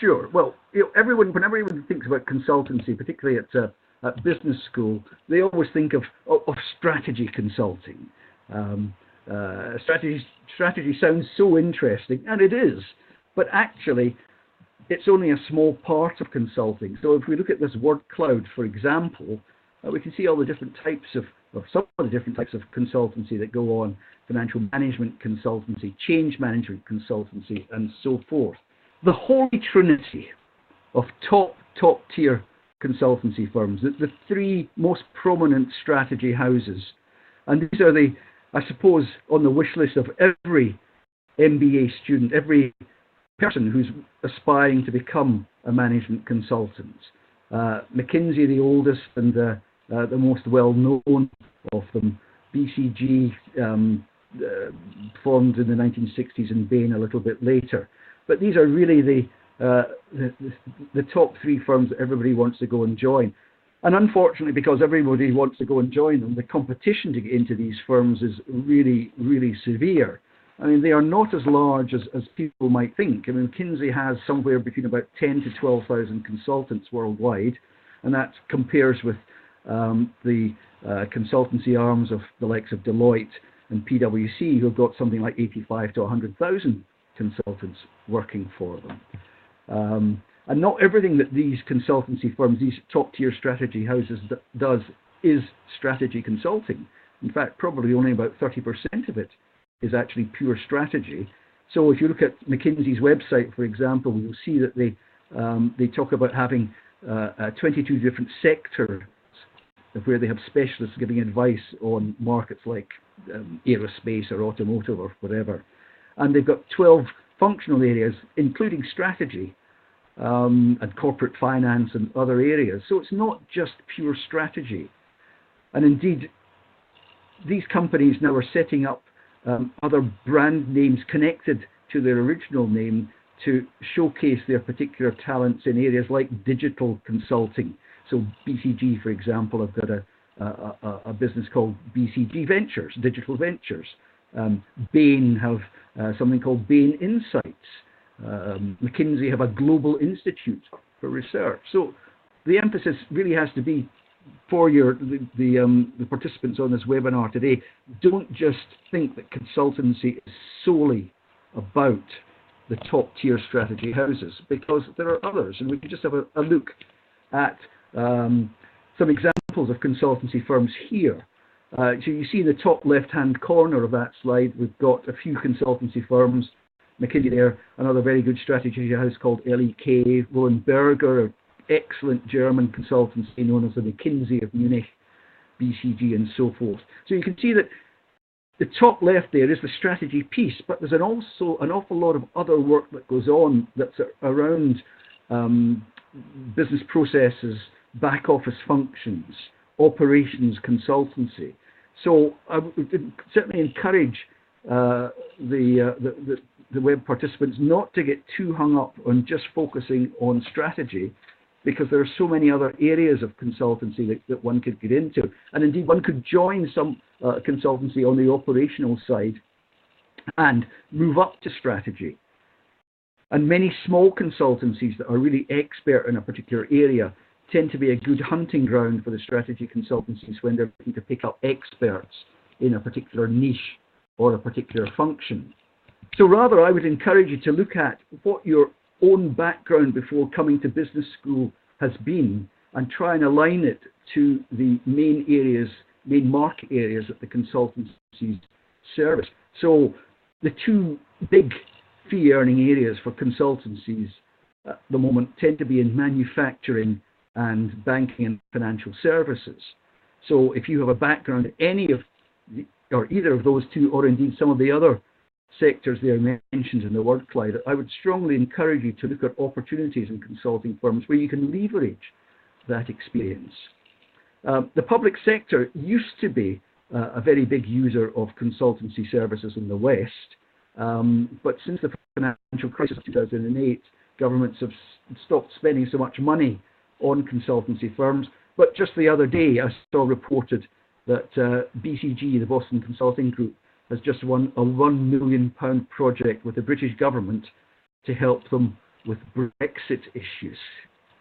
Sure. Well, when everyone thinks about consultancy, particularly at business school, they always think of strategy consulting. Um, strategy sounds so interesting, and it is, but actually, it's only a small part of consulting. So if we look at this word cloud, for example, we can see all the different types of some of the different types of consultancy that go on: financial management consultancy, change management consultancy, and so forth. The holy trinity of top tier consultancy firms, the three most prominent strategy houses, and these are I suppose, on the wish list of every MBA student, every person who's aspiring to become a management consultant. McKinsey, the oldest and the most well known of them. BCG, formed in the 1960s, and Bain a little bit later. But these are really the top three firms that everybody wants to go and join. And unfortunately, because everybody wants to go and join them, the competition to get into these firms is really, really severe. I mean, they are not as large as people might think. I mean, McKinsey has somewhere between about 10 to 12,000 consultants worldwide, and that compares with the consultancy arms of the likes of Deloitte and PwC, who have got something like 85 to 100,000 consultants working for them. And not everything that these consultancy firms, these top-tier strategy houses does is strategy consulting. In fact, probably only about 30% of it is actually pure strategy. So if you look at McKinsey's website, for example, you'll see that they talk about having 22 different sectors where they have specialists giving advice on markets like aerospace or automotive or whatever. And they've got 12 functional areas, including strategy, and corporate finance and other areas. So it's not just pure strategy. And indeed, these companies now are setting up other brand names connected to their original name to showcase their particular talents in areas like digital consulting. So BCG, for example, have got a business called BCG Ventures, Digital Ventures. Bain have something called Bain Insights. McKinsey have a global institute for research. So the emphasis really has to be for the participants on this webinar today. Don't just think that consultancy is solely about the top tier strategy houses, because there are others, and we can just have a look at some examples of consultancy firms here. So you see in the top left-hand corner of that slide, we've got a few consultancy firms. McKinsey there, another very good strategy house called LEK, Roland Berger, excellent German consultancy known as the McKinsey of Munich, BCG, and so forth. So you can see that the top left there is the strategy piece, but there's also an awful lot of other work that goes on that's around business processes, back office functions, operations consultancy. So I would certainly encourage the web participants not to get too hung up on just focusing on strategy, because there are so many other areas of consultancy that one could get into. And indeed, one could join some consultancy on the operational side and move up to strategy. And many small consultancies that are really expert in a particular area tend to be a good hunting ground for the strategy consultancies when they're looking to pick up experts in a particular niche or a particular function. So rather, I would encourage you to look at what your own background before coming to business school has been, and try and align it to the main market areas that the consultancies service. So the two big fee earning areas for consultancies at the moment tend to be in manufacturing and banking and financial services. So if you have a background in any of or either of those two, or indeed some of the other sectors there mentioned in the word cloud, I would strongly encourage you to look at opportunities in consulting firms where you can leverage that experience. The public sector used to be a very big user of consultancy services in the West, but since the financial crisis of 2008, governments have stopped spending so much money on consultancy firms. But just the other day, I saw reported that BCG, the Boston Consulting Group, has just won a £1 million project with the British government to help them with Brexit issues.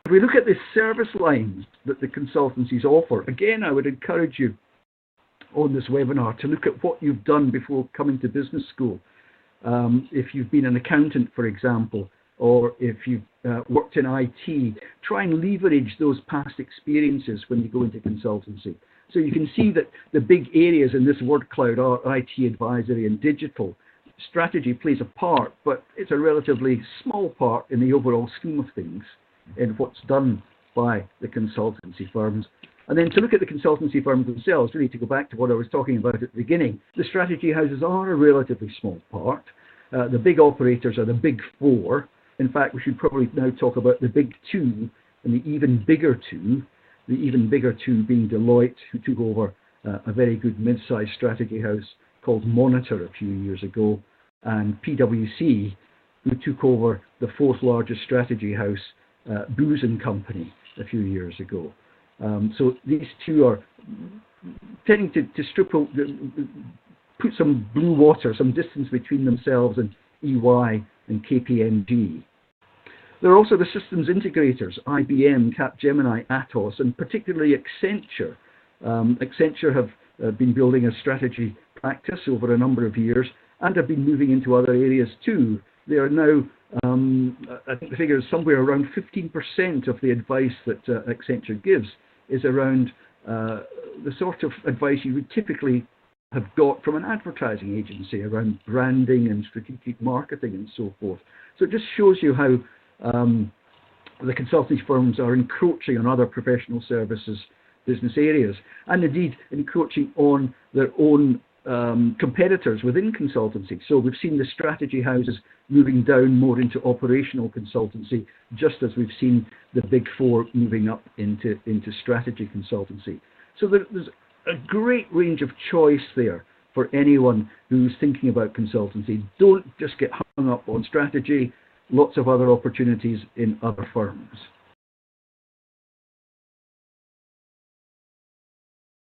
If we look at the service lines that the consultancies offer, again, I would encourage you on this webinar to look at what you've done before coming to business school. If you've been an accountant, for example, or if you've worked in IT, try and leverage those past experiences when you go into consultancy. So you can see that the big areas in this word cloud are IT advisory and digital. Strategy plays a part, but it's a relatively small part in the overall scheme of things in what's done by the consultancy firms. And then to look at the consultancy firms themselves, really to go back to what I was talking about at the beginning, the strategy houses are a relatively small part. The big operators are the big four. In fact, we should probably now talk about the big two and the even bigger two. The even bigger two being Deloitte, who took over a very good mid-sized strategy house called Monitor a few years ago, and PwC, who took over the fourth largest strategy house, Booz & Company, a few years ago. So these two are tending to put some blue water, some distance between themselves and EY and KPMG. There are also the systems integrators, IBM, Capgemini, Atos, and particularly Accenture. Accenture have been building a strategy practice over a number of years and have been moving into other areas too. They are now, I think the figure is somewhere around 15% of the advice that Accenture gives is around the sort of advice you would typically have got from an advertising agency around branding and strategic marketing and so forth. So it just shows you how the consultancy firms are encroaching on other professional services business areas, and indeed encroaching on their own competitors within consultancy. So we've seen the strategy houses moving down more into operational consultancy, just as we've seen the big four moving up into strategy consultancy. So there's a great range of choice there for anyone who's thinking about consultancy. Don't just get hung up on strategy. Lots of other opportunities in other firms.